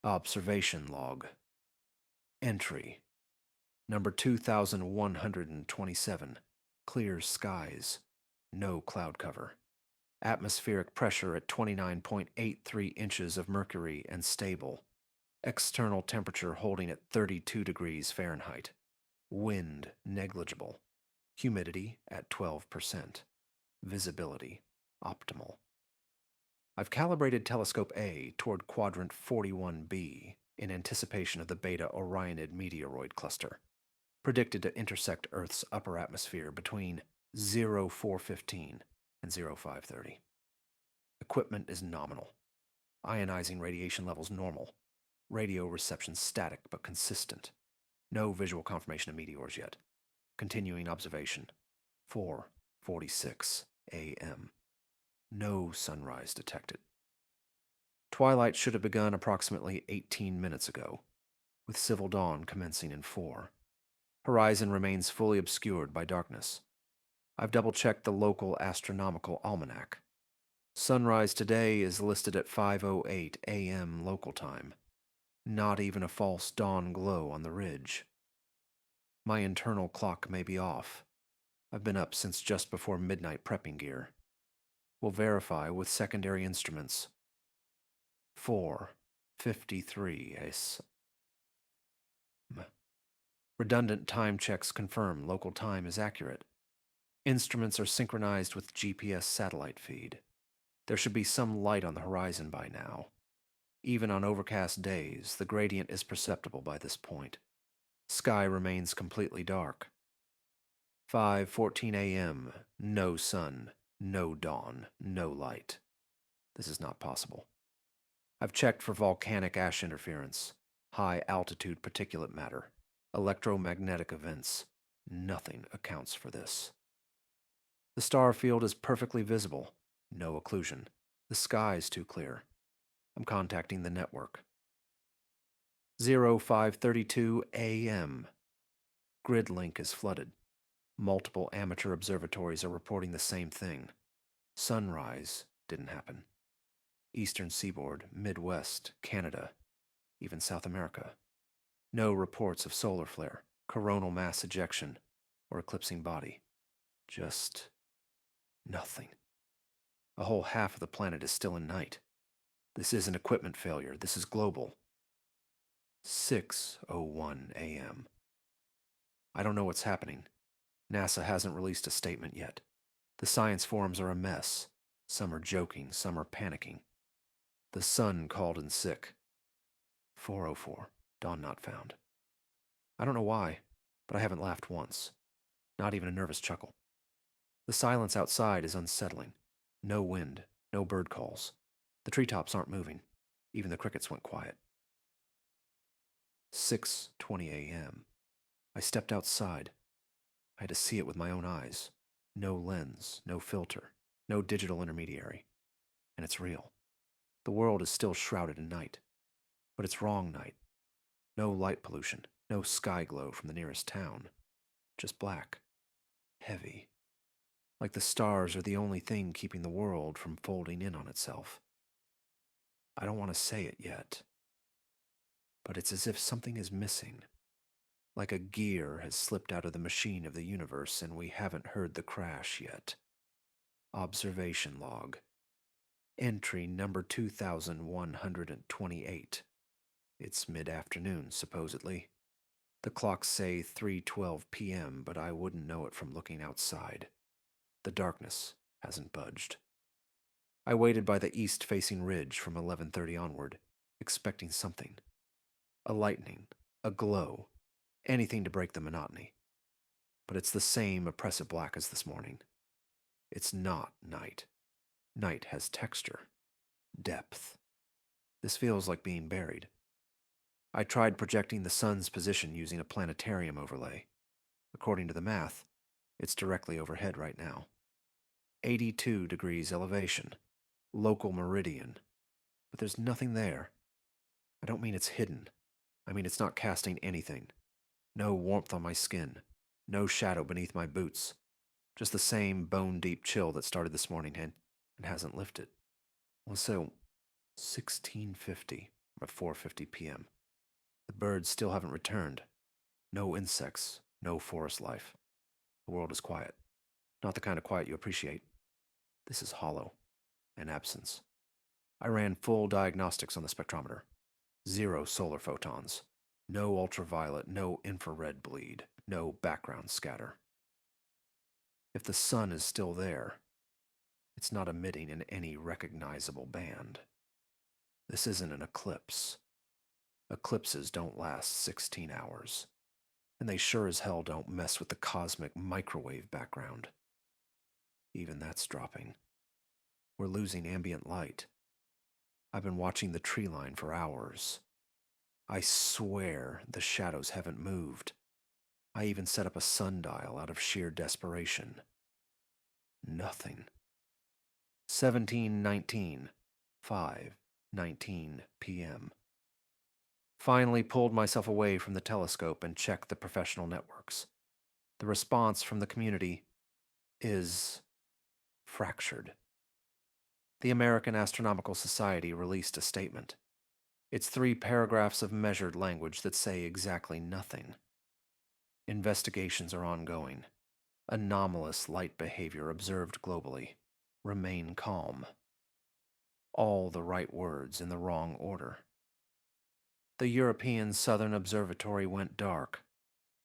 Observation log. Entry. Number 2127. Clear skies. No cloud cover. Atmospheric pressure at 29.83 inches of mercury and stable. External temperature holding at 32 degrees Fahrenheit. Wind negligible. Humidity at 12%. Visibility optimal. I've calibrated Telescope A toward quadrant 41b in anticipation of the Beta Orionid meteoroid cluster, predicted to intersect Earth's upper atmosphere between 0415 and 0530. Equipment is nominal. Ionizing radiation levels normal. Radio reception static but consistent. No visual confirmation of meteors yet. Continuing observation. 4:46 a.m. No sunrise detected. Twilight should have begun approximately 18 minutes ago, with civil dawn commencing in 4. Horizon remains fully obscured by darkness. I've double-checked the local astronomical almanac. Sunrise today is listed at 5:08 a.m. local time. Not even a false dawn glow on the ridge. My internal clock may be off. I've been up since just before midnight prepping gear. We'll verify with secondary instruments. 4:53 a.m. Redundant time checks confirm local time is accurate. Instruments are synchronized with GPS satellite feed. There should be some light on the horizon by now. Even on overcast days, the gradient is perceptible by this point. Sky remains completely dark. 5:14 a.m. No sun, no dawn, no light. This is not possible. I've checked for volcanic ash interference, high-altitude particulate matter, electromagnetic events. Nothing accounts for this. The star field is perfectly visible. No occlusion. The sky is too clear. I'm contacting the network. 0532 a.m. Grid link is flooded. Multiple amateur observatories are reporting the same thing. Sunrise didn't happen. Eastern seaboard, Midwest, Canada, even South America. No reports of solar flare, coronal mass ejection, or eclipsing body. Just nothing. A whole half of the planet is still in night. This isn't equipment failure. This is global. 6:01 a.m. I don't know what's happening. NASA hasn't released a statement yet. The science forums are a mess. Some are joking, some are panicking. The sun called in sick. 4:04. Dawn not found. I don't know why, but I haven't laughed once. Not even a nervous chuckle. The silence outside is unsettling. No wind, no bird calls. The treetops aren't moving. Even the crickets went quiet. 6:20 a.m. I stepped outside. I had to see it with my own eyes. No lens, no filter, no digital intermediary. And it's real. The world is still shrouded in night. But it's wrong night. No light pollution, no sky glow from the nearest town. Just black. Heavy. Like the stars are the only thing keeping the world from folding in on itself. I don't want to say it yet, but it's as if something is missing. Like a gear has slipped out of the machine of the universe and we haven't heard the crash yet. Observation log. Entry number 2128. It's mid-afternoon, supposedly. The clocks say 3:12 p.m., but I wouldn't know it from looking outside. The darkness hasn't budged. I waited by the east-facing ridge from 11:30 onward, expecting something. A lightning, a glow, anything to break the monotony. But it's the same oppressive black as this morning. It's not night. Night has texture, depth. This feels like being buried. I tried projecting the sun's position using a planetarium overlay. According to the math, it's directly overhead right now. 82 degrees elevation, local meridian. But there's nothing there. I don't mean it's hidden. I mean it's not casting anything. No warmth on my skin. No shadow beneath my boots. Just the same bone-deep chill that started this morning and hasn't lifted. Well, so, 1650, at 4:50 p.m. The birds still haven't returned. No insects, no forest life. The world is quiet. Not the kind of quiet you appreciate. This is hollow. An absence. I ran full diagnostics on the spectrometer. 0 solar photons. No ultraviolet, no infrared bleed, no background scatter. If the sun is still there, it's not emitting in any recognizable band. This isn't an eclipse. Eclipses don't last 16 hours. And they sure as hell don't mess with the cosmic microwave background. Even that's dropping. We're losing ambient light. I've been watching the tree line for hours. I swear the shadows haven't moved. I even set up a sundial out of sheer desperation. Nothing. 17:19, 5:19 p.m. Finally pulled myself away from the telescope and checked the professional networks. The response from the community is fractured. The American Astronomical Society released a statement. It's 3 paragraphs of measured language that say exactly nothing. Investigations are ongoing. Anomalous light behavior observed globally. Remain calm. All the right words in the wrong order. The European Southern Observatory went dark.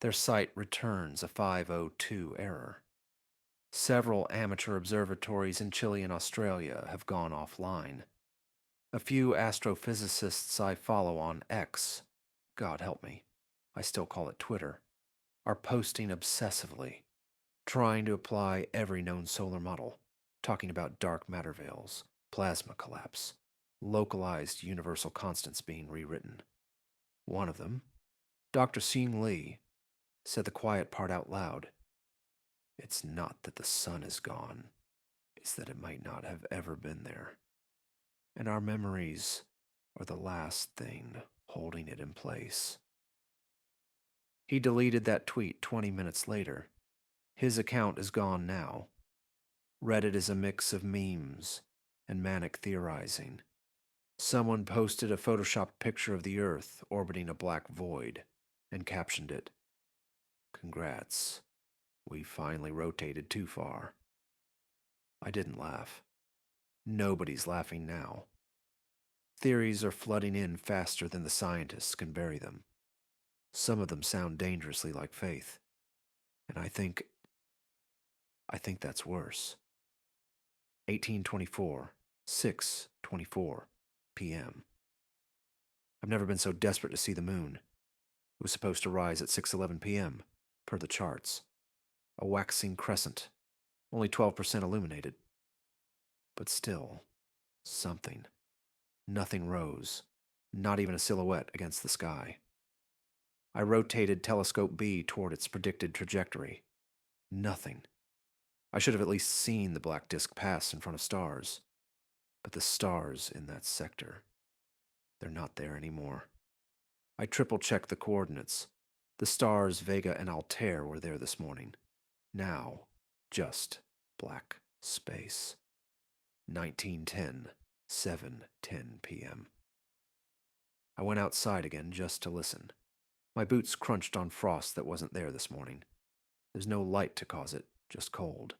Their site returns a 502 error. Several amateur observatories in Chile and Australia have gone offline. A few astrophysicists I follow on X, God help me, I still call it Twitter, are posting obsessively, trying to apply every known solar model, talking about dark matter veils, plasma collapse, localized universal constants being rewritten. One of them, Dr. Seung Lee, said the quiet part out loud. It's not that the sun is gone, it's that it might not have ever been there. And our memories are the last thing holding it in place. He deleted that tweet 20 minutes later. His account is gone now. Reddit is a mix of memes and manic theorizing. Someone posted a photoshopped picture of the Earth orbiting a black void and captioned it, "Congrats, we finally rotated too far." I didn't laugh. Nobody's laughing now. Theories are flooding in faster than the scientists can bury them. Some of them sound dangerously like faith. And I think that's worse. 1824, 6:24 p.m. I've never been so desperate to see the moon. It was supposed to rise at 6:11 p.m., per the charts. A waxing crescent, only 12% illuminated. But still, something. Nothing rose, not even a silhouette against the sky. I rotated telescope B toward its predicted trajectory. Nothing. I should have at least seen the black disk pass in front of stars. But the stars in that sector, they're not there anymore. I triple-checked the coordinates. The stars Vega and Altair were there this morning. Now, just black space. 1910, 7:10 p.m. I went outside again just to listen. My boots crunched on frost that wasn't there this morning. There's no light to cause it, just cold.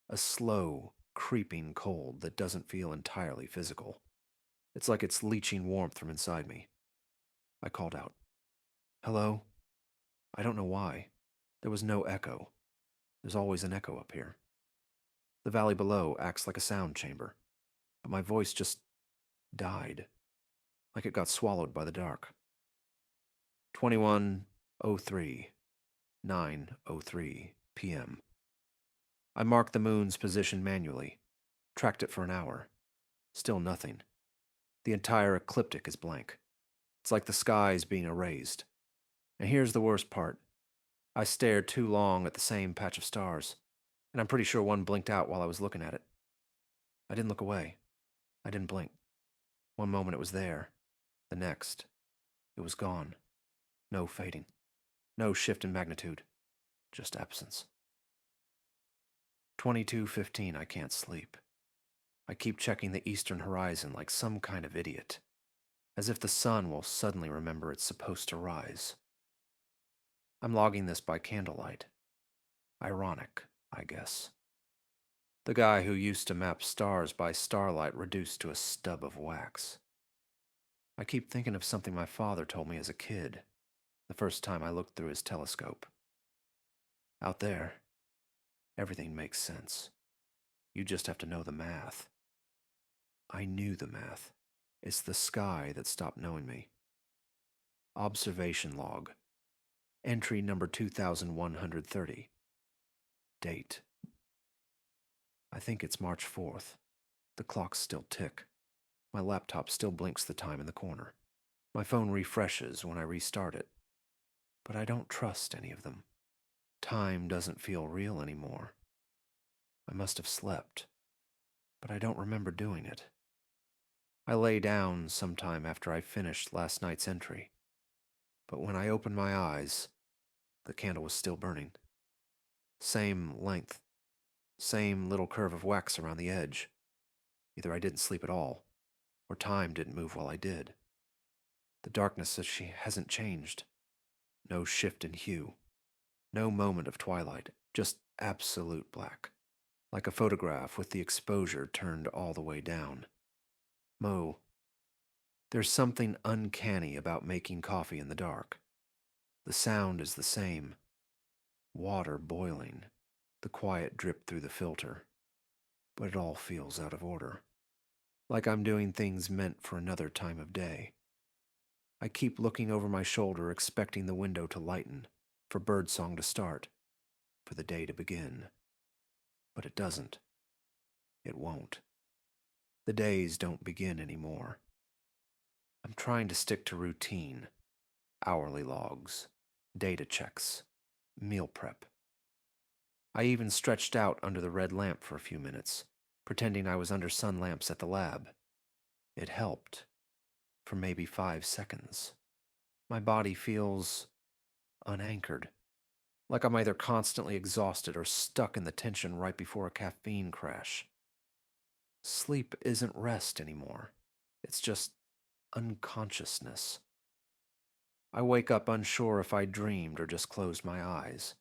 A slow, creeping cold that doesn't feel entirely physical. It's like it's leaching warmth from inside me. I called out, "Hello?" I don't know why. There was no echo. There's always an echo up here. The valley below acts like a sound chamber, but my voice just died, like it got swallowed by the dark. 21:03, 9:03 p.m. I marked the moon's position manually, tracked it for an hour. Still nothing. The entire ecliptic is blank. It's like the sky is being erased. And here's the worst part. I stared too long at the same patch of stars, and I'm pretty sure one blinked out while I was looking at it. I didn't look away. I didn't blink. One moment it was there. The next, it was gone. No fading. No shift in magnitude. Just absence. 22:15, I can't sleep. I keep checking the eastern horizon like some kind of idiot. as if the sun will suddenly remember it's supposed to rise. I'm logging this by candlelight. Ironic, I guess. The guy who used to map stars by starlight reduced to a stub of wax. I keep thinking of something my father told me as a kid, the first time I looked through his telescope. Out there, everything makes sense. You just have to know the math. I knew the math. It's the sky that stopped knowing me. Observation log. Entry number 2130. Date. I think it's March 4th. The clocks still tick. My laptop still blinks the time in the corner. My phone refreshes when I restart it. But I don't trust any of them. Time doesn't feel real anymore. I must have slept, but I don't remember doing it. I lay down sometime after I finished last night's entry. But when I opened my eyes, the candle was still burning. Same length, same little curve of wax around the edge. Either I didn't sleep at all, or time didn't move while I did. The darkness says she hasn't changed. No shift in hue. No moment of twilight, just absolute black. Like a photograph with the exposure turned all the way down. Mo, there's something uncanny about making coffee in the dark. The sound is the same. Water boiling, the quiet drip through the filter. But it all feels out of order. Like I'm doing things meant for another time of day. I keep looking over my shoulder, expecting the window to lighten, for birdsong to start, for the day to begin. But it doesn't. It won't. The days don't begin anymore. I'm trying to stick to routine. Hourly logs, data checks, meal prep. I even stretched out under the red lamp for a few minutes, pretending I was under sun lamps at the lab. It helped. For maybe 5 seconds. My body feels unanchored. Like I'm either constantly exhausted or stuck in the tension right before a caffeine crash. Sleep isn't rest anymore. It's just unconsciousness. I wake up unsure if I dreamed or just closed my eyes.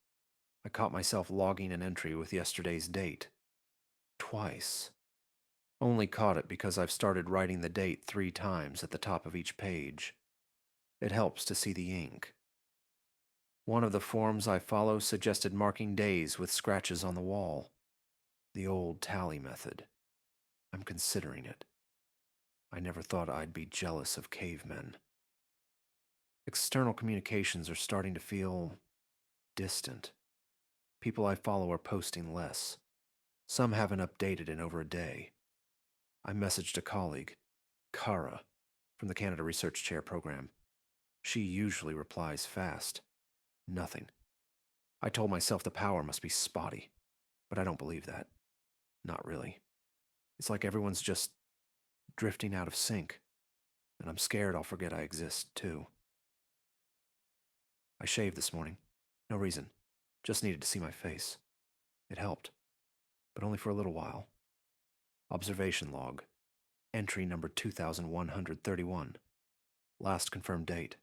I caught myself logging an entry with yesterday's date. Twice. Only caught it because I've started writing the date 3 times at the top of each page. It helps to see the ink. One of the forms I follow suggested marking days with scratches on the wall. The old tally method. I'm considering it. I never thought I'd be jealous of cavemen. External communications are starting to feel distant. People I follow are posting less. Some haven't updated in over a day. I messaged a colleague, Kara, from the Canada Research Chair program. She usually replies fast. Nothing. I told myself the power must be spotty, but I don't believe that. Not really. It's like everyone's just drifting out of sync, and I'm scared I'll forget I exist, too. I shaved this morning. No reason. Just needed to see my face. It helped, but only for a little while. Observation log. Entry number 2131. Last confirmed date,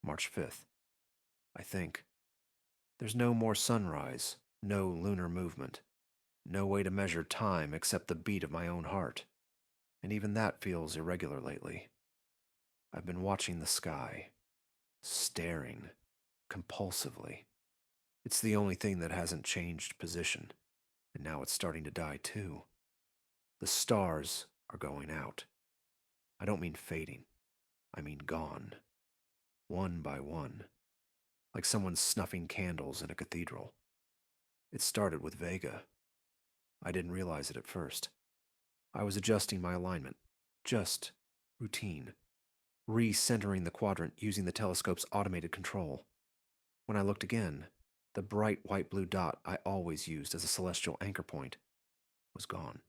March 5th. I think. There's no more sunrise, no lunar movement, no way to measure time except the beat of my own heart. And even that feels irregular lately. I've been watching the sky, staring, compulsively. It's the only thing that hasn't changed position, and now it's starting to die too. The stars are going out. I don't mean fading, I mean gone. One by one. Like someone snuffing candles in a cathedral. It started with Vega. I didn't realize it at first. I was adjusting my alignment. Just routine. Recentering the quadrant using the telescope's automated control. When I looked again, the bright white-blue dot I always used as a celestial anchor point was gone.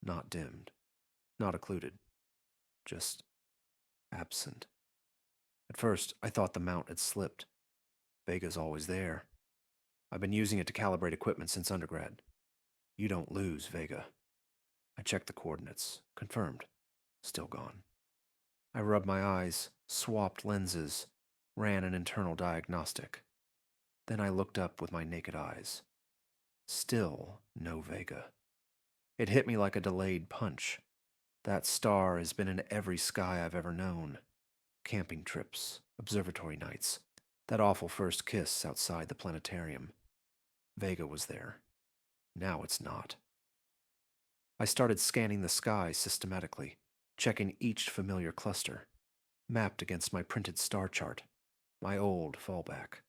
Not dimmed. Not occluded. Just absent. At first, I thought the mount had slipped. Vega's always there. I've been using it to calibrate equipment since undergrad. You don't lose Vega. I checked the coordinates. Confirmed. Still gone. I rubbed my eyes, swapped lenses, ran an internal diagnostic. Then I looked up with my naked eyes. Still no Vega. It hit me like a delayed punch. That star has been in every sky I've ever known. Camping trips, observatory nights, that awful first kiss outside the planetarium. Vega was there. Now it's not. I started scanning the sky systematically, checking each familiar cluster, mapped against my printed star chart, my old fallback.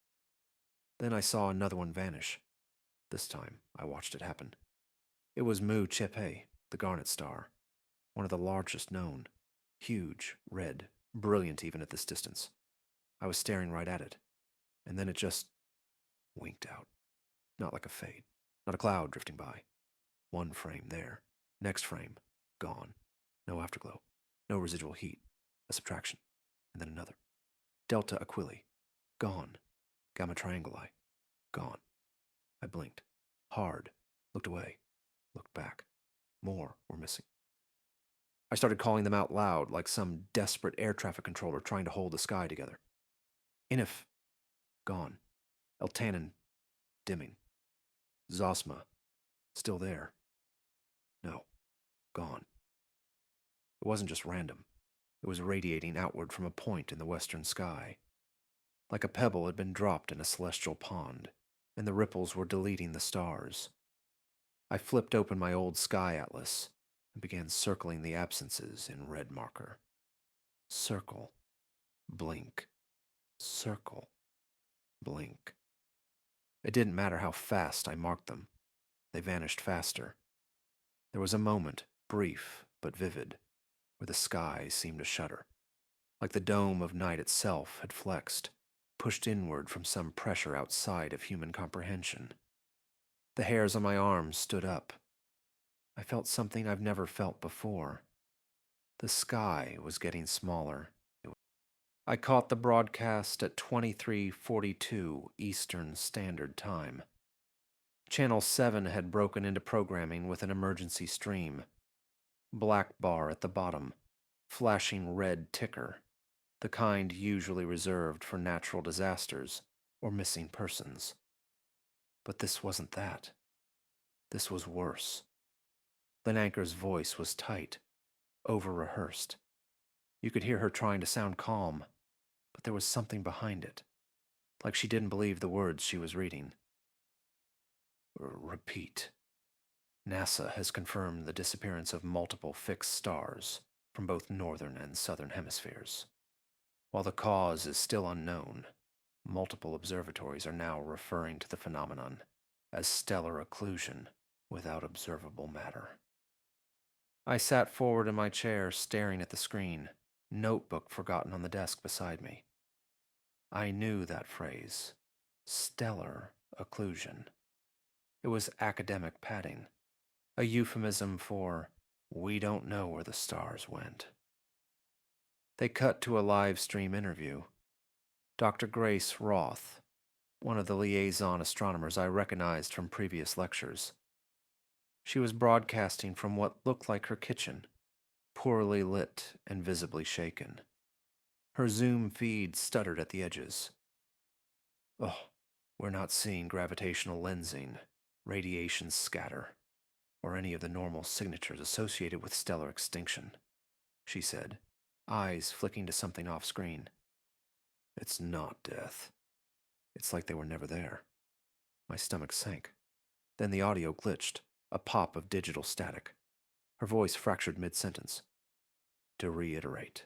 Then I saw another one vanish. This time, I watched it happen. It was Mu Chepe, the Garnet Star, one of the largest known. Huge, red, brilliant even at this distance. I was staring right at it, and then it just winked out. Not like a fade, not a cloud drifting by. One frame there, next frame, gone. No afterglow, no residual heat, a subtraction, and then another. Delta Aquili, gone. Gamma Trianguli, gone. I blinked, hard, looked away, looked back. More were missing. I started calling them out loud like some desperate air traffic controller trying to hold the sky together. Inif, gone. Eltanin, dimming. Zosma, still there. No, gone. It wasn't just random. It was radiating outward from a point in the western sky. Like a pebble had been dropped in a celestial pond, and the ripples were deleting the stars. I flipped open my old sky atlas and began circling the absences in red marker. Circle, blink, circle, blink. It didn't matter how fast I marked them. They vanished faster. There was a moment, brief but vivid, where the sky seemed to shudder, like the dome of night itself had flexed, pushed inward from some pressure outside of human comprehension. The hairs on my arms stood up. I felt something I've never felt before. The sky was getting smaller. I caught the broadcast at 23:42 Eastern Standard Time. Channel 7 had broken into programming with an emergency stream. Black bar at the bottom, flashing red ticker, the kind usually reserved for natural disasters or missing persons. But this wasn't that. This was worse. Lynn Anchor's voice was tight, over-rehearsed. You could hear her trying to sound calm, but there was something behind it, like she didn't believe the words she was reading. Repeat. NASA has confirmed the disappearance of multiple fixed stars from both northern and southern hemispheres. While the cause is still unknown, multiple observatories are now referring to the phenomenon as stellar occlusion without observable matter. I sat forward in my chair, staring at the screen, notebook forgotten on the desk beside me. I knew that phrase, stellar occlusion. It was academic padding, a euphemism for we don't know where the stars went. They cut to a live stream interview. Dr. Grace Roth, one of the liaison astronomers I recognized from previous lectures. She was broadcasting from what looked like her kitchen, poorly lit and visibly shaken. Her Zoom feed stuttered at the edges. Oh, we're not seeing gravitational lensing, radiation scatter, or any of the normal signatures associated with stellar extinction, she said, eyes flicking to something off-screen. It's not death. It's like they were never there. My stomach sank. Then the audio glitched, a pop of digital static. Her voice fractured mid-sentence. To reiterate,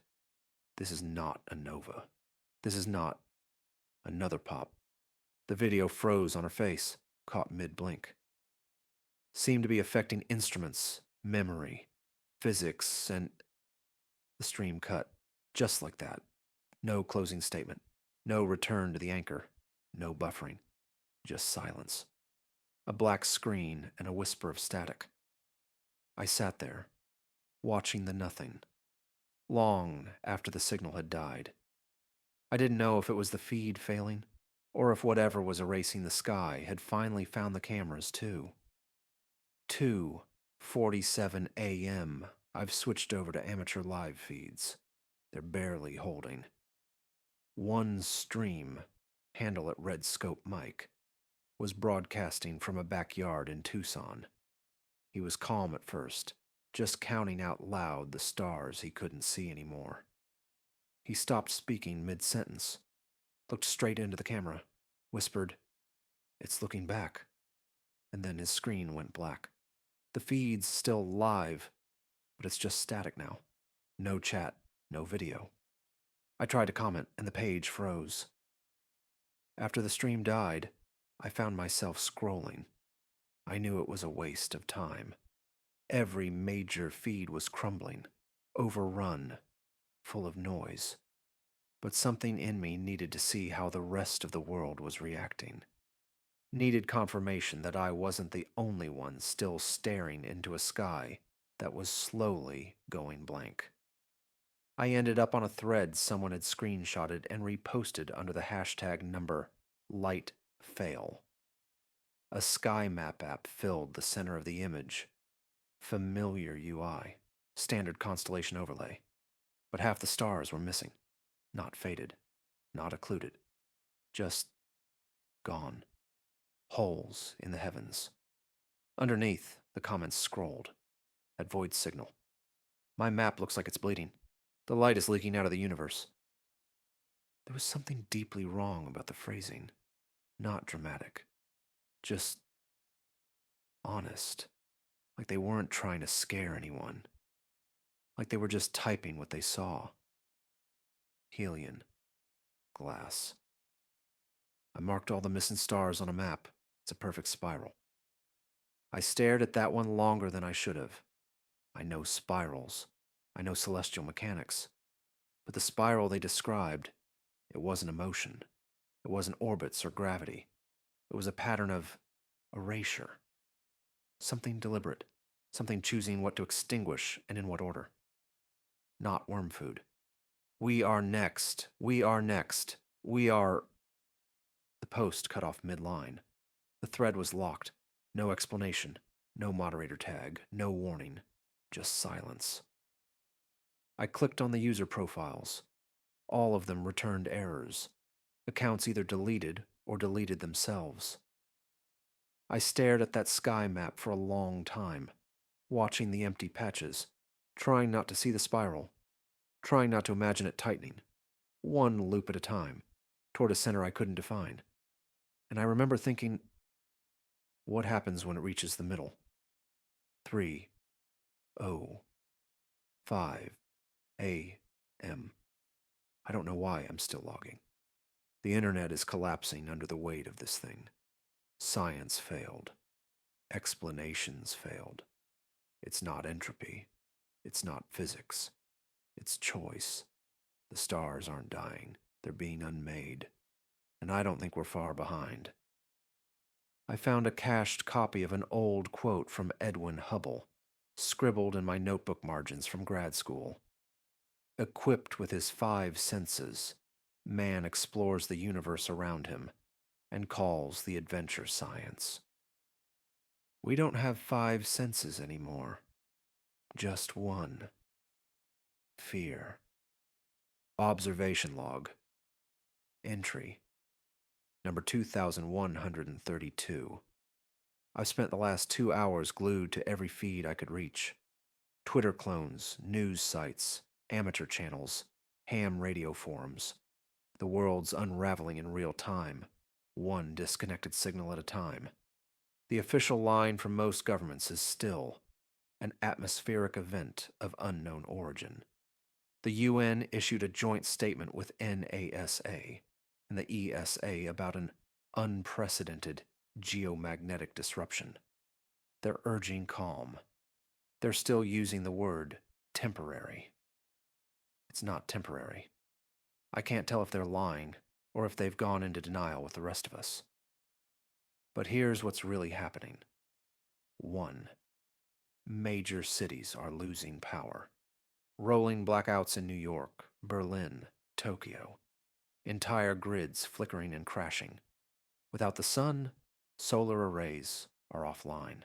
this is not a nova. This is not... Another pop. The video froze on her face, caught mid-blink. Seemed to be affecting instruments, memory, physics, and... The stream cut, just like that. No closing statement. No return to the anchor. No buffering. Just silence. A black screen and a whisper of static. I sat there, watching the nothing, long after the signal had died. I didn't know if it was the feed failing, or if whatever was erasing the sky had finally found the cameras too. 2:47 a.m. I've switched over to amateur live feeds. They're barely holding. One stream, handle at red scope mic, was broadcasting from a backyard in Tucson. He was calm at first, just counting out loud the stars he couldn't see anymore. He stopped speaking mid-sentence, looked straight into the camera, whispered, "It's looking back," and then his screen went black. The feed's still live, but it's just static now. No chat, no video. I tried to comment, and the page froze. After the stream died, I found myself scrolling. I knew it was a waste of time. Every major feed was crumbling, overrun, full of noise. But something in me needed to see how the rest of the world was reacting. Needed confirmation that I wasn't the only one still staring into a sky that was slowly going blank. I ended up on a thread someone had screenshotted and reposted under the hashtag number LightFail. A sky map app filled the center of the image. Familiar UI, standard constellation overlay. But half the stars were missing. Not faded, not occluded. Just gone. Holes in the heavens. Underneath, the comments scrolled. At void signal. My map looks like it's bleeding. The light is leaking out of the universe. There was something deeply wrong about the phrasing. Not dramatic. Just honest. Like they weren't trying to scare anyone. Like they were just typing what they saw. Helion. Glass. I marked all the missing stars on a map. It's a perfect spiral. I stared at that one longer than I should have. I know spirals. I know celestial mechanics. But the spiral they described, it wasn't a motion. It wasn't orbits or gravity. It was a pattern of erasure. Something deliberate. Something choosing what to extinguish and in what order. Not worm food. We are next. We are next. We are... The post cut off mid-line. The thread was locked. No explanation. No moderator tag. No warning. Just silence. I clicked on the user profiles. All of them returned errors. Accounts either deleted or deleted themselves. I stared at that sky map for a long time, watching the empty patches, trying not to see the spiral, trying not to imagine it tightening, one loop at a time, toward a center I couldn't define. And I remember thinking, what happens when it reaches the middle? 3, 0, 5, a.m. I don't know why I'm still logging. The internet is collapsing under the weight of this thing. Science failed. Explanations failed. It's not entropy. It's not physics. It's choice. The stars aren't dying. They're being unmade. And I don't think we're far behind. I found a cached copy of an old quote from Edwin Hubble, scribbled in my notebook margins from grad school. Equipped with his 5 senses, man explores the universe around him and calls the adventure science. We don't have 5 senses anymore. Just one. Fear. Observation log. Entry. Number 2132. I've spent the last 2 hours glued to every feed I could reach. Twitter clones, news sites, amateur channels, ham radio forums. The world's unraveling in real time, one disconnected signal at a time. The official line from most governments is still an atmospheric event of unknown origin. The UN issued a joint statement with NASA and the ESA about an unprecedented geomagnetic disruption. They're urging calm. They're still using the word temporary. It's not temporary. I can't tell if they're lying or if they've gone into denial with the rest of us. But here's what's really happening. 1. Major cities are losing power. Rolling blackouts in New York, Berlin, Tokyo. Entire grids flickering and crashing. Without the sun, solar arrays are offline.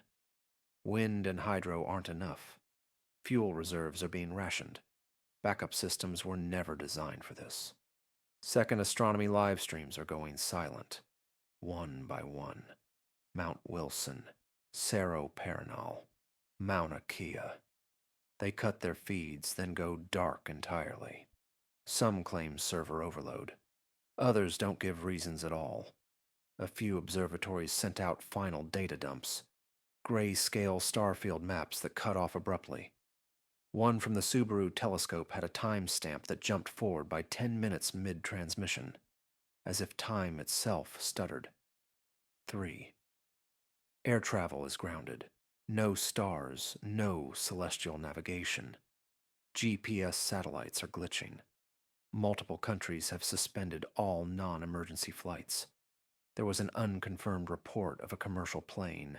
Wind and hydro aren't enough. Fuel reserves are being rationed. Backup systems were never designed for this. Second astronomy live streams are going silent, one by one. Mount Wilson, Cerro Paranal, Mauna Kea. They cut their feeds, then go dark entirely. Some claim server overload. Others don't give reasons at all. A few observatories sent out final data dumps, gray-scale starfield maps that cut off abruptly. One from the Subaru telescope had a timestamp that jumped forward by 10 minutes mid-transmission, as if time itself stuttered. 3. Air travel is grounded. No stars, no celestial navigation. GPS satellites are glitching. Multiple countries have suspended all non-emergency flights. There was an unconfirmed report of a commercial plane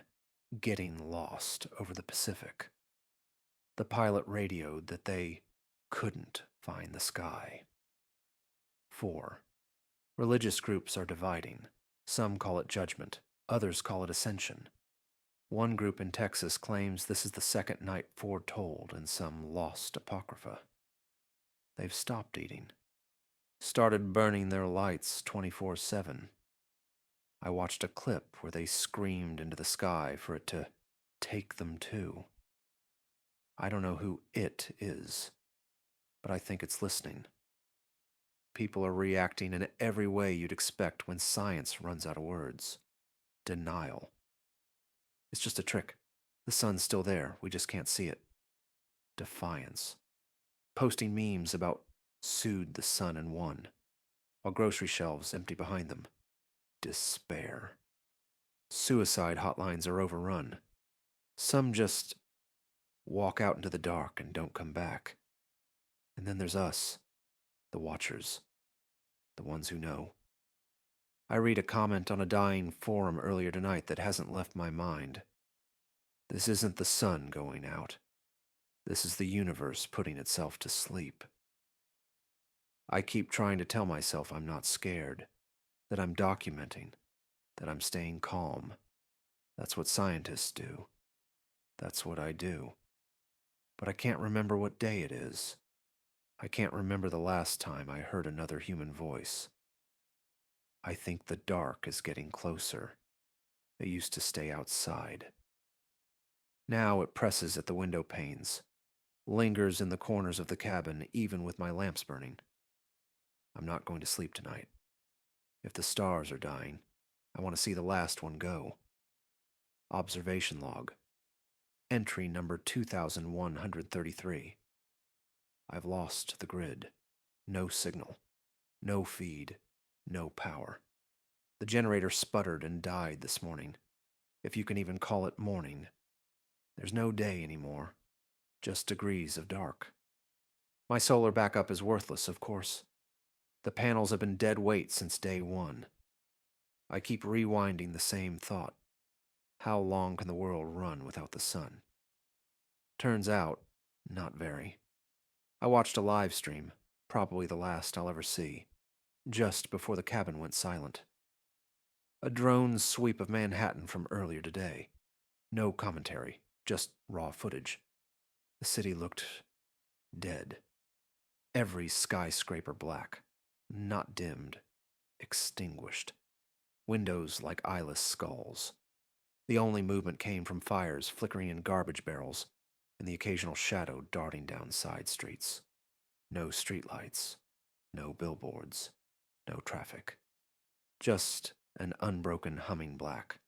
getting lost over the Pacific. The pilot radioed that they couldn't find the sky. 4. Religious groups are dividing. Some call it judgment, others call it ascension. One group in Texas claims this is the second night foretold in some lost apocrypha. They've stopped eating, started burning their lights 24/7. I watched a clip where they screamed into the sky for it to take them too. I don't know who it is, but I think it's listening. People are reacting in every way you'd expect when science runs out of words. Denial. It's just a trick. The sun's still there, we just can't see it. Defiance. Posting memes about sued the sun and won, while grocery shelves empty behind them. Despair. Suicide hotlines are overrun. Some just walk out into the dark and don't come back. And then there's us, the watchers, the ones who know. I read a comment on a dying forum earlier tonight that hasn't left my mind. This isn't the sun going out. This is the universe putting itself to sleep. I keep trying to tell myself I'm not scared, that I'm documenting, that I'm staying calm. That's what scientists do. That's what I do. But I can't remember what day it is. I can't remember the last time I heard another human voice. I think the dark is getting closer. It used to stay outside. Now it presses at the window panes, lingers in the corners of the cabin even with my lamps burning. I'm not going to sleep tonight. If the stars are dying, I want to see the last one go. Observation log. Entry number 2133. I've lost the grid. No signal. No feed. No power. The generator sputtered and died this morning, if you can even call it morning. There's no day anymore, just degrees of dark. My solar backup is worthless, of course. The panels have been dead weight since day one. I keep rewinding the same thought. How long can the world run without the sun? Turns out, not very. I watched a live stream, probably the last I'll ever see, just before the cabin went silent. A drone sweep of Manhattan from earlier today. No commentary, just raw footage. The city looked dead. Every skyscraper black, not dimmed, extinguished. Windows like eyeless skulls. The only movement came from fires flickering in garbage barrels and the occasional shadow darting down side streets. No streetlights, no billboards, no traffic. Just an unbroken humming black.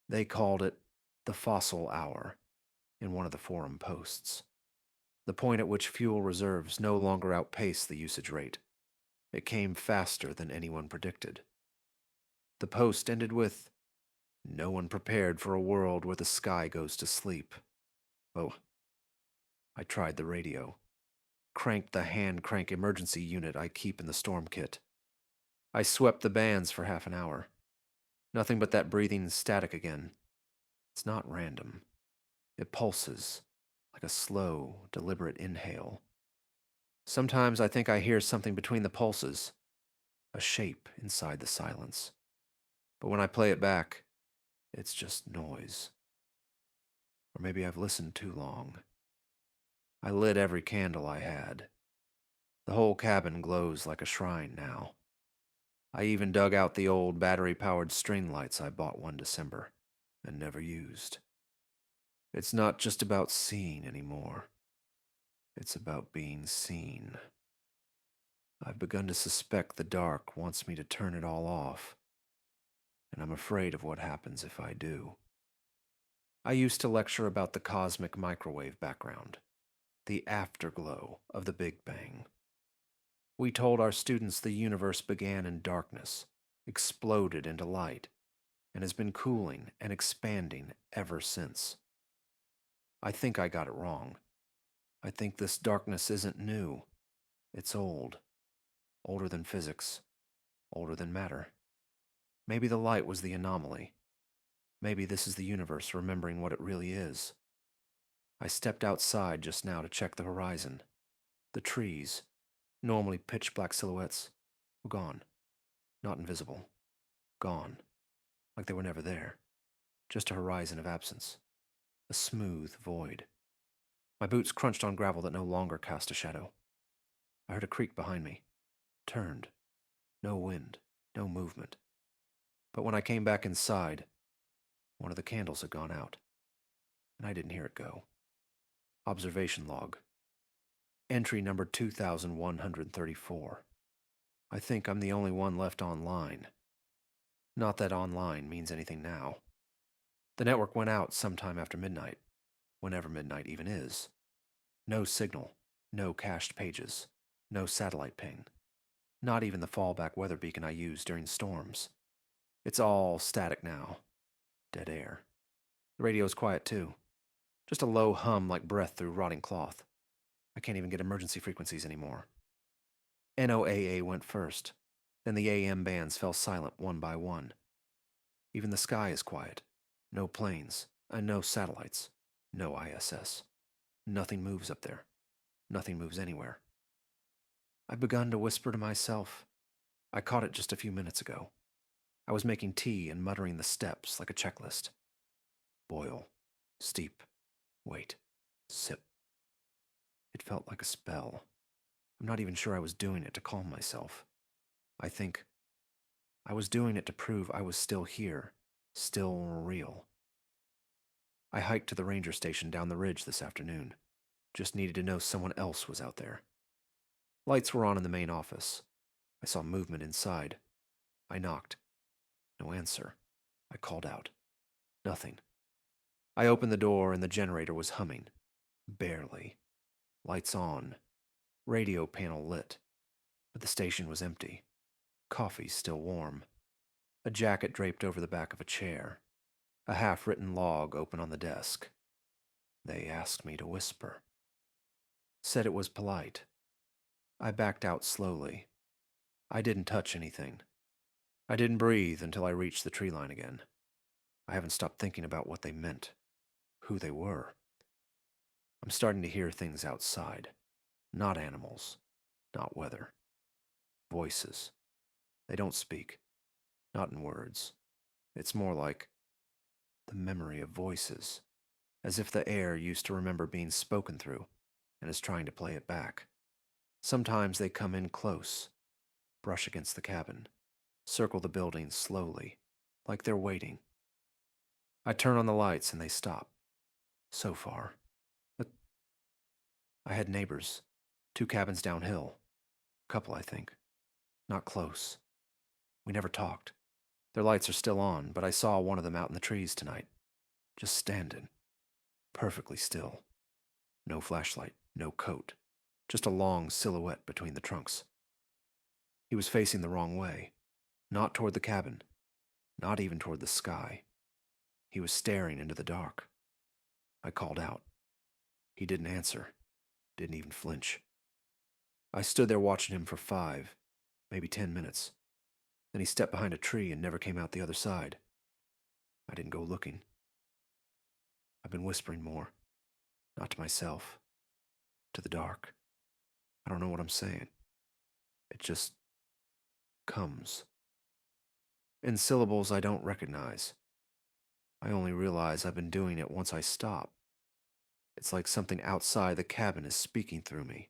They called it the fossil hour in one of the forum posts. The point at which fuel reserves no longer outpace the usage rate. It came faster than anyone predicted. The post ended with, "No one prepared for a world where the sky goes to sleep." Oh, I tried the radio. Cranked the hand crank emergency unit I keep in the storm kit. I swept the bands for half an hour. Nothing but that breathing static again. It's not random. It pulses, like a slow, deliberate inhale. Sometimes I think I hear something between the pulses, a shape inside the silence. But when I play it back, it's just noise. Or maybe I've listened too long. I lit every candle I had. The whole cabin glows like a shrine now. I even dug out the old battery-powered string lights I bought one December and never used. It's not just about seeing anymore. It's about being seen. I've begun to suspect the dark wants me to turn it all off, and I'm afraid of what happens if I do. I used to lecture about the cosmic microwave background, the afterglow of the Big Bang. We told our students the universe began in darkness, exploded into light, and has been cooling and expanding ever since. I think I got it wrong. I think this darkness isn't new. It's old. Older than physics. Older than matter. Maybe the light was the anomaly. Maybe this is the universe remembering what it really is. I stepped outside just now to check the horizon. The trees, normally pitch black silhouettes, were gone. Not invisible. Gone. Like they were never there. Just a horizon of absence. A smooth void. My boots crunched on gravel that no longer cast a shadow. I heard a creak behind me. Turned. No wind. No movement. But when I came back inside, one of the candles had gone out. And I didn't hear it go. Observation log. Entry number 2134. I think I'm the only one left online. Not that online means anything now. The network went out sometime after midnight, whenever midnight even is. No signal, no cached pages, no satellite ping. Not even the fallback weather beacon I use during storms. It's all static now. Dead air. The radio's quiet too. Just a low hum like breath through rotting cloth. I can't even get emergency frequencies anymore. NOAA went first. Then the AM bands fell silent one by one. Even the sky is quiet. No planes, and no satellites. No ISS. Nothing moves up there. Nothing moves anywhere. I've begun to whisper to myself. I caught it just a few minutes ago. I was making tea and muttering the steps like a checklist. Boil. Steep. Wait. Sip. It felt like a spell. I'm not even sure I was doing it to calm myself. I think I was doing it to prove I was still here, still real. I hiked to the ranger station down the ridge this afternoon. Just needed to know someone else was out there. Lights were on in the main office. I saw movement inside. I knocked. No answer. I called out. Nothing. I opened the door and the generator was humming. Barely. Lights on. Radio panel lit. But the station was empty. Coffee still warm. A jacket draped over the back of a chair. A half-written log open on the desk. They asked me to whisper. Said it was polite. I backed out slowly. I didn't touch anything. I didn't breathe until I reached the tree line again. I haven't stopped thinking about what they meant, who they were. I'm starting to hear things outside. Not animals, not weather. Voices. They don't speak. Not in words. It's more like the memory of voices, as if the air used to remember being spoken through and is trying to play it back. Sometimes they come in close, brush against the cabin, circle the building slowly, like they're waiting. I turn on the lights and they stop. So far. But I had neighbors, 2 cabins downhill. Couple, I think. Not close. We never talked. Their lights are still on, but I saw one of them out in the trees tonight. Just standing. Perfectly still. No flashlight, no coat. Just a long silhouette between the trunks. He was facing the wrong way. Not toward the cabin. Not even toward the sky. He was staring into the dark. I called out. He didn't answer. Didn't even flinch. I stood there watching him for 5, maybe 10 minutes. Then he stepped behind a tree and never came out the other side. I didn't go looking. I've been whispering more. Not to myself. To the dark. I don't know what I'm saying. It just comes. In syllables I don't recognize. I only realize I've been doing it once I stop. It's like something outside the cabin is speaking through me.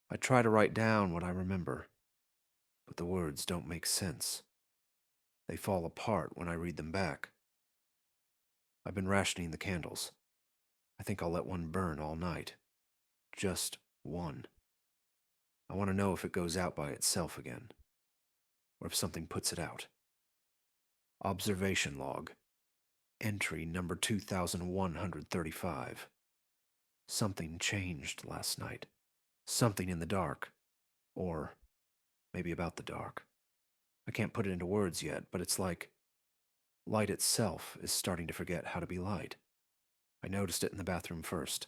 I try to write down what I remember, but the words don't make sense. They fall apart when I read them back. I've been rationing the candles. I think I'll let one burn all night. Just one. I want to know if it goes out by itself again, or if something puts it out. Observation log. Entry number 2135. Something changed last night. Something in the dark. Or maybe about the dark. I can't put it into words yet, but it's like light itself is starting to forget how to be light. I noticed it in the bathroom first.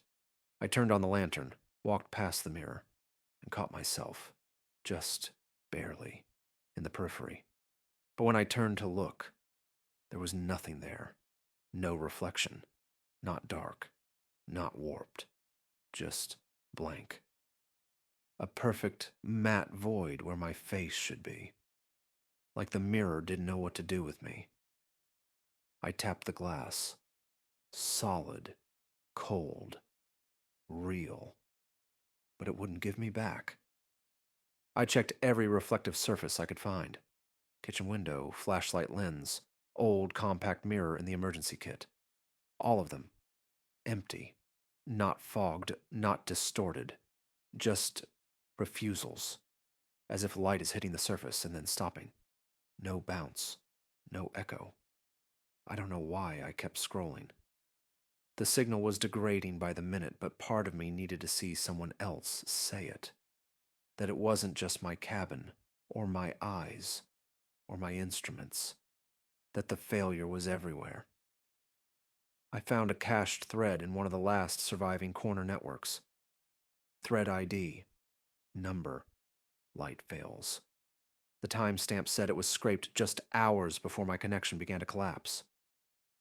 I turned on the lantern, walked past the mirror, and caught myself, just barely, in the periphery. But when I turned to look, there was nothing there. No reflection. Not dark. Not warped. Just blank. A perfect, matte void where my face should be. Like the mirror didn't know what to do with me. I tapped the glass. Solid. Cold. Real. But it wouldn't give me back. I checked every reflective surface I could find. Kitchen window, flashlight lens, old compact mirror in the emergency kit. All of them. Empty. Not fogged, not distorted. Just refusals. As if light is hitting the surface and then stopping. No bounce. No echo. I don't know why I kept scrolling. The signal was degrading by the minute, but part of me needed to see someone else say it. That it wasn't just my cabin, or my eyes, or my instruments. That the failure was everywhere. I found a cached thread in one of the last surviving corner networks. Thread ID. Number. Light fails. The timestamp said it was scraped just hours before my connection began to collapse.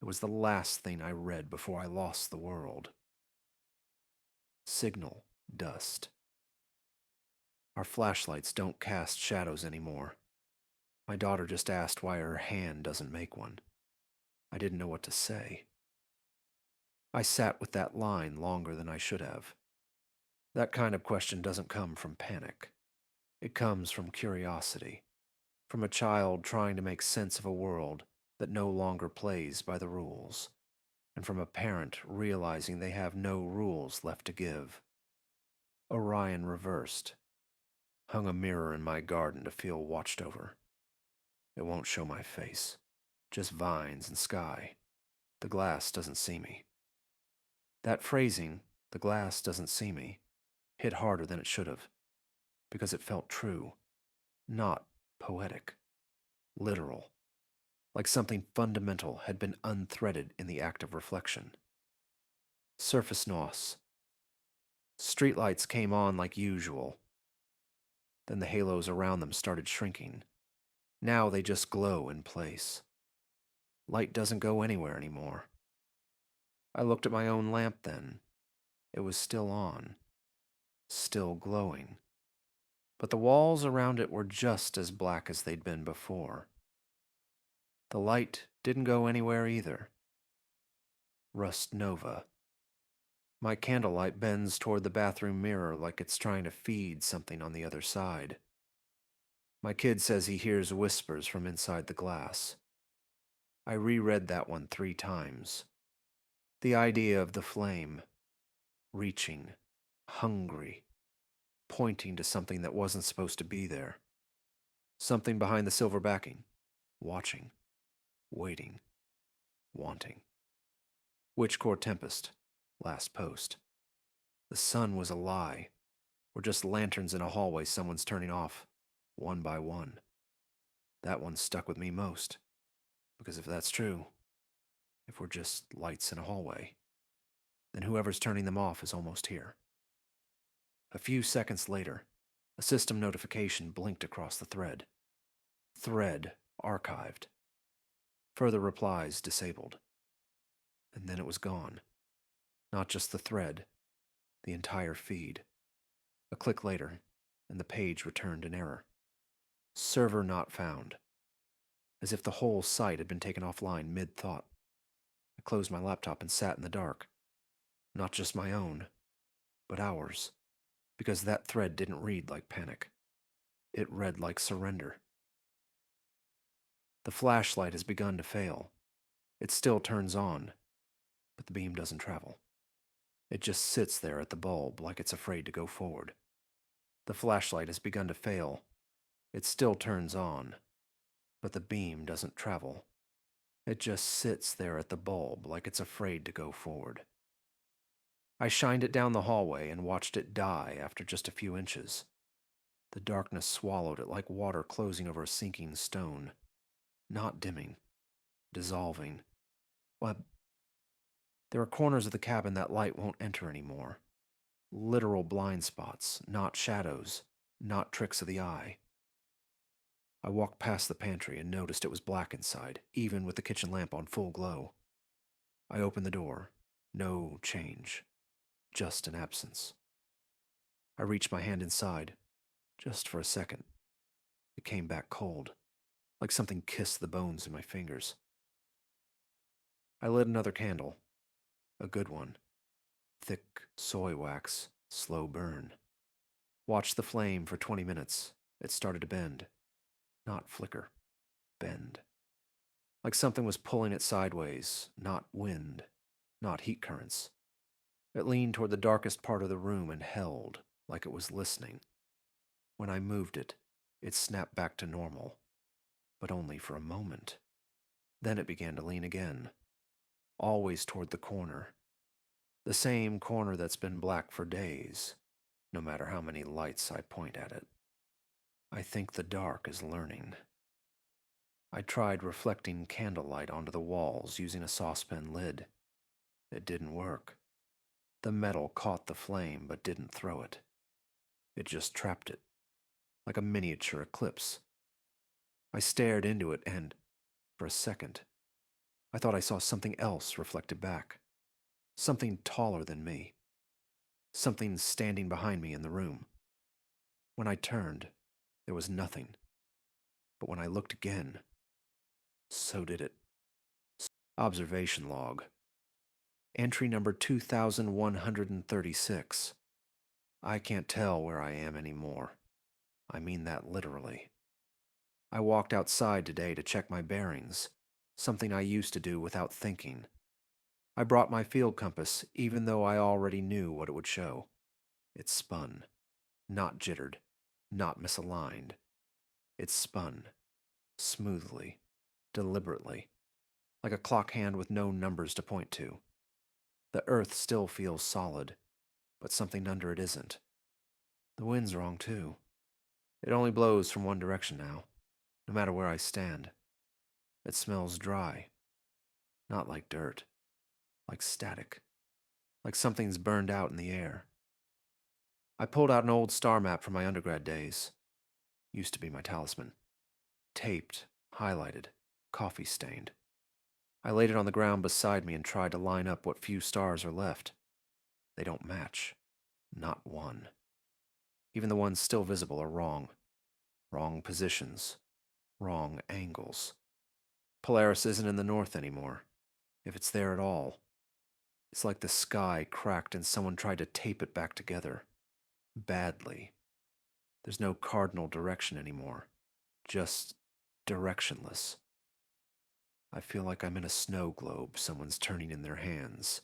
It was the last thing I read before I lost the world. Signal dust. Our flashlights don't cast shadows anymore. My daughter just asked why her hand doesn't make one. I didn't know what to say. I sat with that line longer than I should have. That kind of question doesn't come from panic. It comes from curiosity, from a child trying to make sense of a world that no longer plays by the rules, and from a parent realizing they have no rules left to give. Orion reversed, hung a mirror in my garden to feel watched over. It won't show my face, just vines and sky. The glass doesn't see me. That phrasing, the glass doesn't see me, hit harder than it should have, because it felt true, not poetic, literal, like something fundamental had been unthreaded in the act of reflection. Surface nos. Streetlights came on like usual. Then the halos around them started shrinking. Now they just glow in place. Light doesn't go anywhere anymore. I looked at my own lamp then. It was still on, still glowing. But the walls around it were just as black as they'd been before. The light didn't go anywhere either. Rust nova. My candlelight bends toward the bathroom mirror like it's trying to feed something on the other side. My kid says he hears whispers from inside the glass. I reread that one 3 times. The idea of the flame, reaching, hungry, pointing to something that wasn't supposed to be there. Something behind the silver backing, watching, waiting, wanting. Witchcore Tempest, last post. The sun was a lie, or just lanterns in a hallway someone's turning off, one by one. That one stuck with me most, because if that's true, if we're just lights in a hallway, then whoever's turning them off is almost here. A few seconds later, a system notification blinked across the thread. Thread archived. Further replies disabled. And then it was gone. Not just the thread, the entire feed. A click later, and the page returned an error. Server not found. As if the whole site had been taken offline mid-thought. I closed my laptop and sat in the dark. Not just my own, but ours. because that thread didn't read like panic. It read like surrender. The flashlight has begun to fail. It still turns on, but the beam doesn't travel. It just sits there at the bulb like it's afraid to go forward. The flashlight has begun to fail. It still turns on, but the beam doesn't travel. It just sits there at the bulb like it's afraid to go forward. I shined it down the hallway and watched it die after just a few inches. The darkness swallowed it like water closing over a sinking stone. Not dimming, dissolving. But there are corners of the cabin that light won't enter anymore. Literal blind spots, not shadows, not tricks of the eye. I walked past the pantry and noticed it was black inside, even with the kitchen lamp on full glow. I opened the door. No change. Just an absence. I reached my hand inside, just for a second. It came back cold, like something kissed the bones in my fingers. I lit another candle. A good one. Thick soy wax, slow burn. Watched the flame for 20 minutes. It started to bend. Not flicker. Bend. Like something was pulling it sideways. Not wind. Not heat currents. It leaned toward the darkest part of the room and held, like it was listening. When I moved it, it snapped back to normal. But only for a moment. Then it began to lean again. Always toward the corner. The same corner that's been black for days, no matter how many lights I point at it. I think the dark is learning. I tried reflecting candlelight onto the walls using a saucepan lid. It didn't work. The metal caught the flame but didn't throw it. It just trapped it, like a miniature eclipse. I stared into it and, for a second, I thought I saw something else reflected back. Something taller than me. Something standing behind me in the room. When I turned, there was nothing. But when I looked again, so did it. Observation log. Entry number 2136. I can't tell where I am anymore. I mean that literally. I walked outside today to check my bearings, something I used to do without thinking. I brought my field compass, even though I already knew what it would show. It spun. Not jittered. Not misaligned. It spun. Smoothly. Deliberately. Like a clock hand with no numbers to point to. The earth still feels solid, but something under it isn't. The wind's wrong, too. It only blows from one direction now, no matter where I stand. It smells dry. Not like dirt. Like static. Like something's burned out in the air. I pulled out an old star map from my undergrad days. Used to be my talisman. Taped, highlighted, coffee-stained. I laid it on the ground beside me and tried to line up what few stars are left. They don't match. Not one. Even the ones still visible are wrong. Wrong positions. Wrong angles. Polaris isn't in the north anymore, if it's there at all. It's like the sky cracked and someone tried to tape it back together. Badly. There's no cardinal direction anymore. Just directionless. I feel like I'm in a snow globe someone's turning in their hands.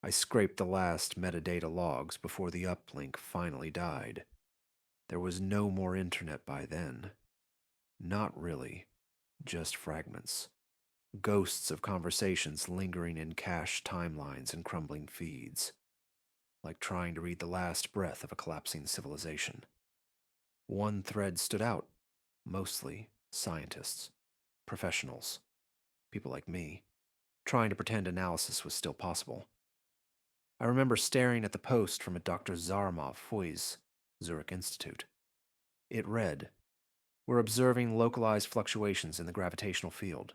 I scraped the last metadata logs before the uplink finally died. There was no more internet by then. Not really. Just fragments. Ghosts of conversations lingering in cached timelines and crumbling feeds. Like trying to read the last breath of a collapsing civilization. One thread stood out. Mostly scientists. Professionals. People like me. Trying to pretend analysis was still possible. I remember staring at the post from a Dr. Zaramov Foy's Zurich Institute. It read, "We're observing localized fluctuations in the gravitational field.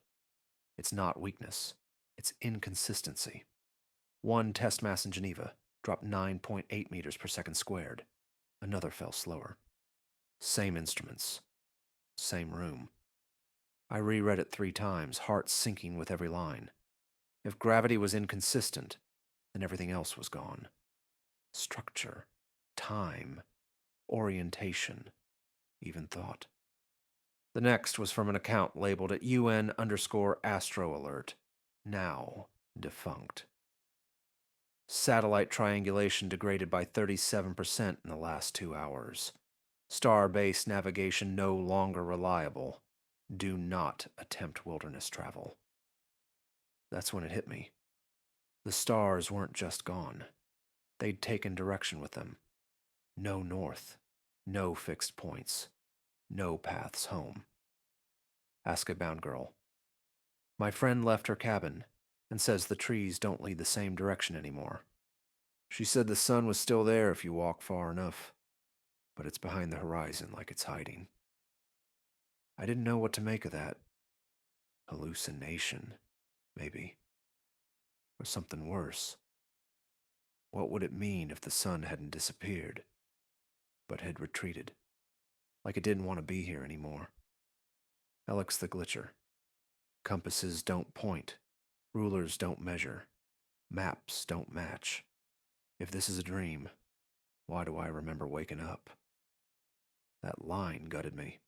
It's not weakness. It's inconsistency. One test mass in Geneva dropped 9.8 meters per second squared. Another fell slower. Same instruments. Same room." I reread it 3 times, heart sinking with every line. If gravity was inconsistent, then everything else was gone. Structure. time, orientation, even thought. The next was from an account labeled at UN_Astro Alert, now defunct. Satellite triangulation degraded by 37% in the last 2 hours. Star-based navigation no longer reliable. Do not attempt wilderness travel. That's when it hit me. The stars weren't just gone. They'd taken direction with them. No north, no fixed points, no paths home. Ask a bound girl. My friend left her cabin and says the trees don't lead the same direction anymore. She said the sun was still there if you walk far enough, but it's behind the horizon like it's hiding. I didn't know what to make of that. Hallucination, maybe. Or something worse. What would it mean if the sun hadn't disappeared, but had retreated? Like it didn't want to be here anymore. Alex the Glitcher. Compasses don't point. Rulers don't measure. Maps don't match. If this is a dream, why do I remember waking up? That line gutted me,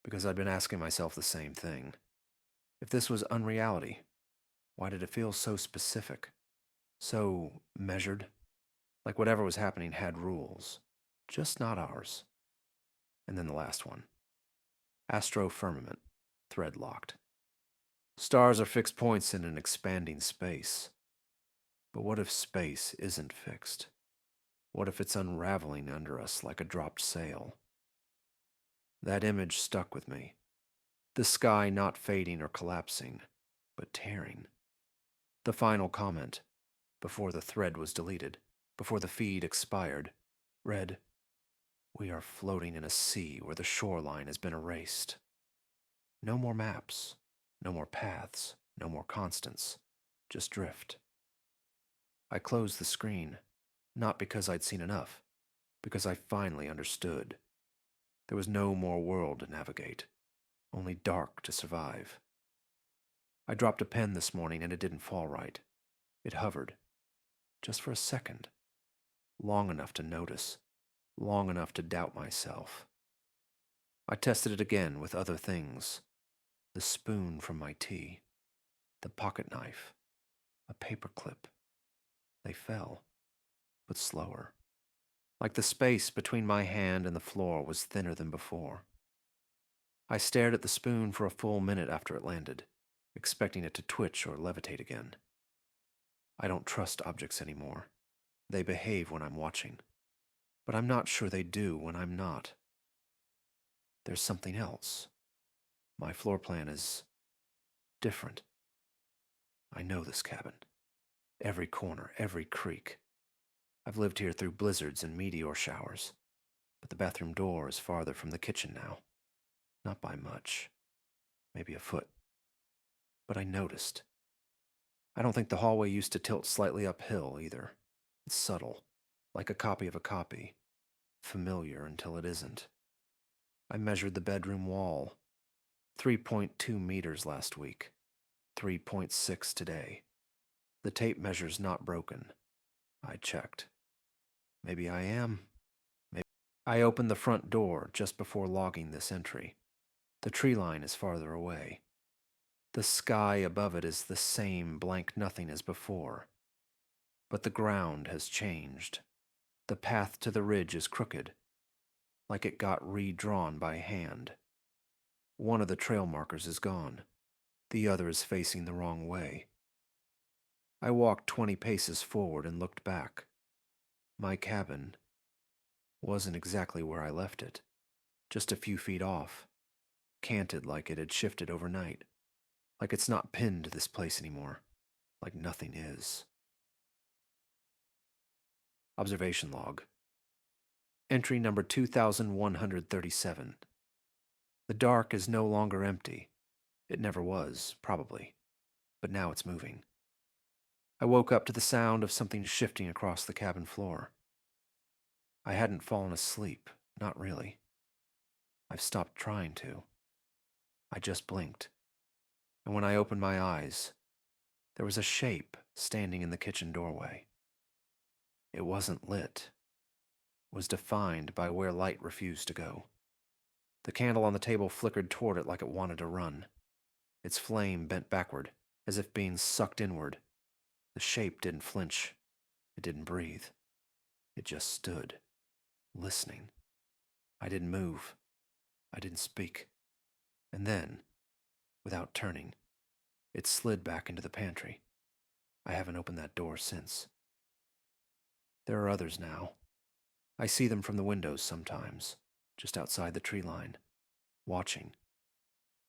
because I'd been asking myself the same thing. If this was unreality, why did it feel so specific? So measured? Like whatever was happening had rules, just not ours. And then the last one. Astro firmament, thread locked. Stars are fixed points in an expanding space. But what if space isn't fixed? What if it's unraveling under us like a dropped sail? That image stuck with me. The sky not fading or collapsing, but tearing. The final comment, before the thread was deleted, before the feed expired, read, "We are floating in a sea where the shoreline has been erased. No more maps, no more paths, no more constants, just drift." I closed the screen, not because I'd seen enough, because I finally understood. There was no more world to navigate, only dark to survive. I dropped a pen this morning and it didn't fall right. It hovered, just for a second, long enough to notice, long enough to doubt myself. I tested it again with other things. The spoon from my tea, the pocket knife, a paper clip. They fell, but slower. Like the space between my hand and the floor was thinner than before. I stared at the spoon for a full minute after it landed, expecting it to twitch or levitate again. I don't trust objects anymore. They behave when I'm watching, but I'm not sure they do when I'm not. There's something else. My floor plan is different. I know this cabin. Every corner, every creak. I've lived here through blizzards and meteor showers, but the bathroom door is farther from the kitchen now. Not by much. Maybe a foot. But I noticed. I don't think the hallway used to tilt slightly uphill either. It's subtle, like a copy of a copy. Familiar until it isn't. I measured the bedroom wall. 3.2 meters last week. 3.6 today. The tape measure's not broken. I checked. Maybe I am. Maybe. I opened the front door just before logging this entry. The tree line is farther away. The sky above it is the same blank nothing as before. But the ground has changed. The path to the ridge is crooked, like it got redrawn by hand. One of the trail markers is gone. The other is facing the wrong way. I walked 20 paces forward and looked back. My cabin wasn't exactly where I left it, just a few feet off, canted like it had shifted overnight, like it's not pinned to this place anymore, like nothing is. Observation log. Entry number 2137. The dark is no longer empty. It never was, probably, but now it's moving. I woke up to the sound of something shifting across the cabin floor. I hadn't fallen asleep, not really. I've stopped trying to. I just blinked, and when I opened my eyes, there was a shape standing in the kitchen doorway. It wasn't lit. was defined by where light refused to go. The candle on the table flickered toward it like it wanted to run. Its flame bent backward, as if being sucked inward. The shape didn't flinch. It didn't breathe. It just stood, listening. I didn't move. I didn't speak. And then, without turning, it slid back into the pantry. I haven't opened that door since. There are others now. I see them from the windows sometimes, just outside the tree line, watching.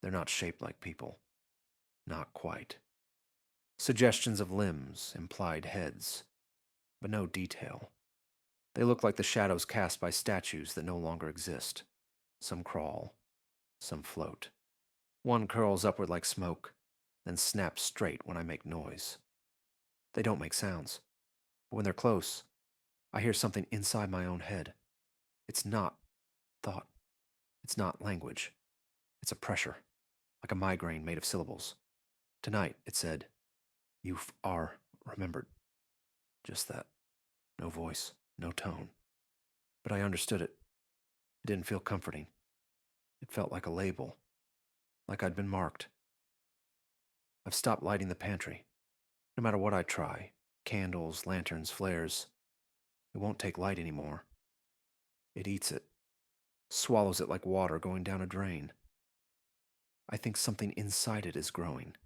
They're not shaped like people. Not quite. Suggestions of limbs, implied heads, but no detail. They look like the shadows cast by statues that no longer exist. Some crawl, some float. One curls upward like smoke, then snaps straight when I make noise. They don't make sounds, but when they're close, I hear something inside my own head. It's not thought. It's not language. It's a pressure, like a migraine made of syllables. Tonight, it said, "You are remembered." Just that. No voice, no tone. But I understood it. It didn't feel comforting. It felt like a label, like I'd been marked. I've stopped lighting the pantry. No matter what I try, candles, lanterns, flares, it won't take light anymore. It eats it, swallows it like water going down a drain. I think something inside it is growing.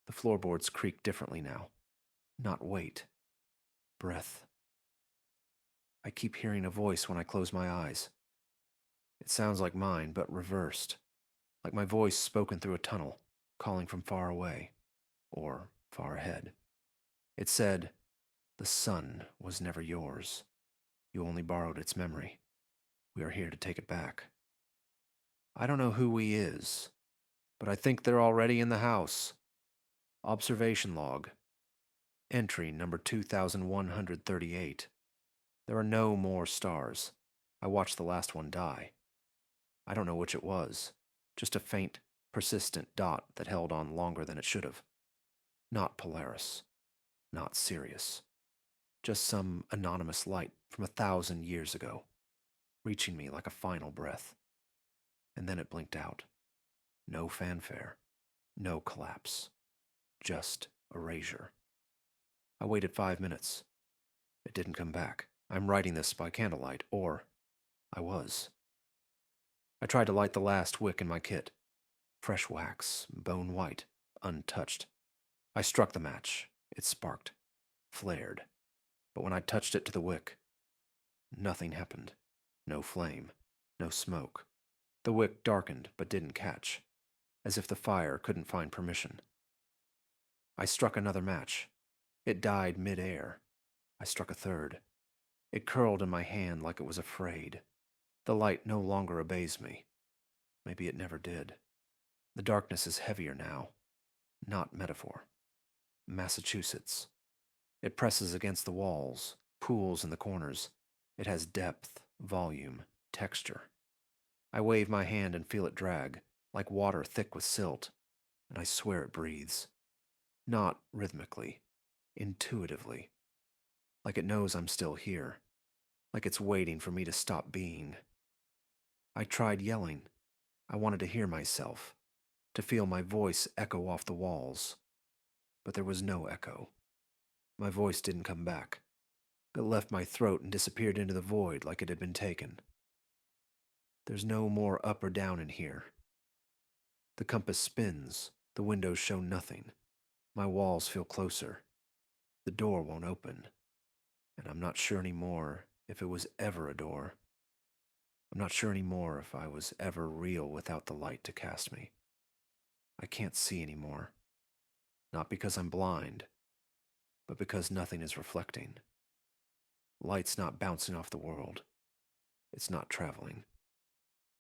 The floorboards creak differently now. Not weight, breath. I keep hearing a voice when I close my eyes. It sounds like mine, but reversed. Like my voice spoken through a tunnel, calling from far away, or far ahead. It said, "The sun was never yours. You only borrowed its memory. We are here to take it back." I don't know who we is, but I think they're already in the house. Observation log. Entry number 2138. There are no more stars. I watched the last one die. I don't know which it was. Just a faint, persistent dot that held on longer than it should have. Not Polaris. Not Sirius. Just some anonymous light from 1,000 years ago, reaching me like a final breath. And then it blinked out. No fanfare. No collapse. Just erasure. I waited 5 minutes. It didn't come back. I'm writing this by candlelight, or I was. I tried to light the last wick in my kit. Fresh wax, bone white, untouched. I struck the match. It sparked, flared. But when I touched it to the wick, nothing happened. No flame, no smoke. The wick darkened but didn't catch, as if the fire couldn't find permission. I struck another match. It died mid-air. I struck a third. It curled in my hand like it was afraid. The light no longer obeys me. Maybe it never did. The darkness is heavier now. Not metaphor. Massachusetts. It presses against the walls, pools in the corners. It has depth, volume, texture. I wave my hand and feel it drag, like water thick with silt, and I swear it breathes. Not rhythmically, intuitively. Like it knows I'm still here. Like it's waiting for me to stop being. I tried yelling. I wanted to hear myself, to feel my voice echo off the walls. But there was no echo. My voice didn't come back. It left my throat and disappeared into the void like it had been taken. There's no more up or down in here. The compass spins. The windows show nothing. My walls feel closer. The door won't open. And I'm not sure anymore if it was ever a door. I'm not sure anymore if I was ever real without the light to cast me. I can't see anymore. Not because I'm blind, but because nothing is reflecting. Light's not bouncing off the world. It's not traveling.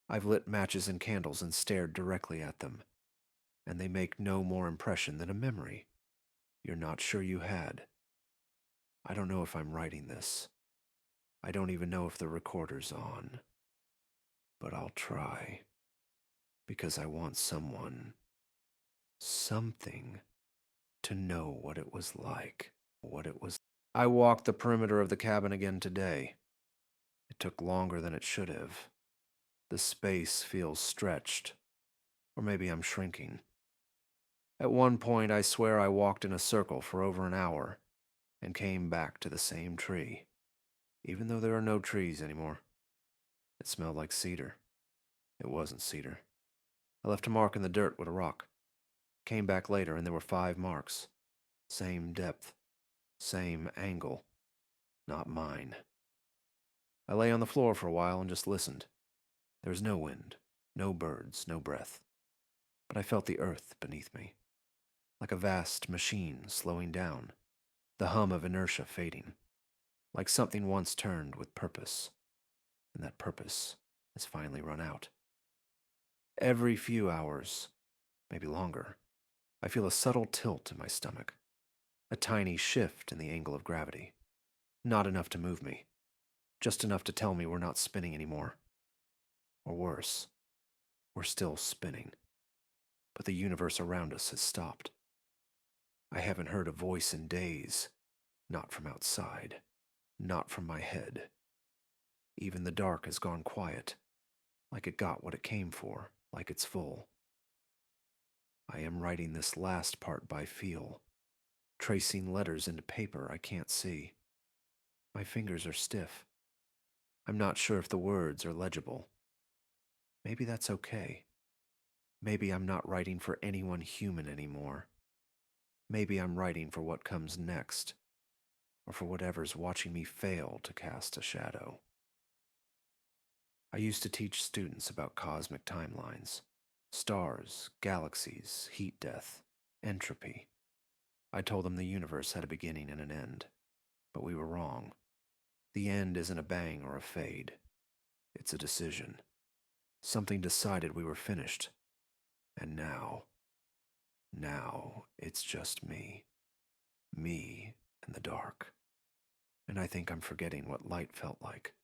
I've lit matches and candles and stared directly at them, and they make no more impression than a memory you're not sure you had. I don't know if I'm writing this. I don't even know if the recorder's on. But I'll try. Because I want someone, something, to know what it was like. I walked the perimeter of the cabin again today. It took longer than it should have. The space feels stretched, or maybe I'm shrinking. At one point, I swear I walked in a circle for over an hour and came back to the same tree, even though there are no trees anymore. It smelled like cedar. It wasn't cedar. I left a mark in the dirt with a rock. Came back later and there were 5 marks. Same depth, same angle. Not mine. I lay on the floor for a while and just listened. There was no wind, no birds, no breath. But I felt the earth beneath me, like a vast machine slowing down, the hum of inertia fading, like something once turned with purpose, and that purpose has finally run out. Every few hours, maybe longer, I feel a subtle tilt in my stomach, a tiny shift in the angle of gravity. Not enough to move me, just enough to tell me we're not spinning anymore. Or worse, we're still spinning, but the universe around us has stopped. I haven't heard a voice in days, not from outside, not from my head. Even the dark has gone quiet, like it got what it came for, like it's full. I am writing this last part by feel, tracing letters into paper I can't see. My fingers are stiff. I'm not sure if the words are legible. Maybe that's okay. Maybe I'm not writing for anyone human anymore. Maybe I'm writing for what comes next, or for whatever's watching me fail to cast a shadow. I used to teach students about cosmic timelines, stars, galaxies, heat death, entropy. I told them the universe had a beginning and an end, but we were wrong. The end isn't a bang or a fade. It's a decision. Something decided we were finished. And now it's just me. Me in the dark. And I think I'm forgetting what light felt like.